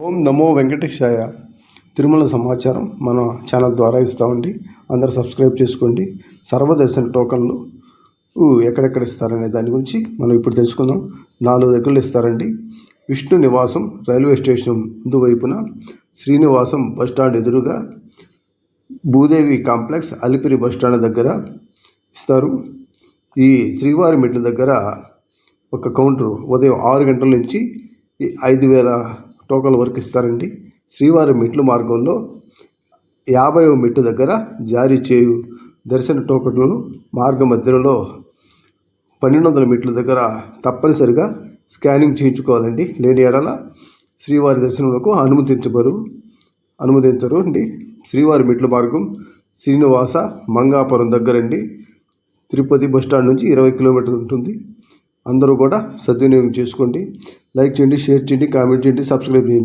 ఓం నమో వెంకటేశాయ. తిరుమల సమాచారం మన ఛానల్ ద్వారా ఇస్తామండి. అందరూ సబ్స్క్రైబ్ చేసుకోండి. సర్వదర్శన టోకన్లు ఎక్కడెక్కడ ఇస్తారనే దాని గురించి మనం ఇప్పుడు తెలుసుకుందాం. 4 దగ్గరలు ఇస్తారండి. విష్ణు నివాసం రైల్వే స్టేషన్ ముందు వైపున, శ్రీనివాసం బస్టాండ్ ఎదురుగా, భూదేవి కాంప్లెక్స్ అలిపిరి బస్టాండ్ దగ్గర ఇస్తారు. ఈ శ్రీవారి మెట్ల దగ్గర ఒక కౌంటర్ ఉదయం 6 గంటల నుంచి 5,000 టోకన్ల వరకు ఇస్తారండి. శ్రీవారి మెట్లు మార్గంలో 50వ మెట్టు దగ్గర జారీ చేయు దర్శన టోకన్లను మార్గ మధ్యలో 1200 మెట్ల దగ్గర తప్పనిసరిగా స్కానింగ్ చేయించుకోవాలండి. లేని ఎడల శ్రీవారి దర్శనములకు అనుమతించరు అండి. శ్రీవారి మెట్ల మార్గం శ్రీనివాస మంగాపురం దగ్గరండి. తిరుపతి బస్టాండ్ నుంచి 20 కిలోమీటర్లు ఉంటుంది. అందరూ కూడా సద్వినియోగం చేసుకోండి. లైక్ చేయండి, షేర్ చేయండి, కామెంట్ చేయండి, సబ్స్క్రైబ్ చేయండి.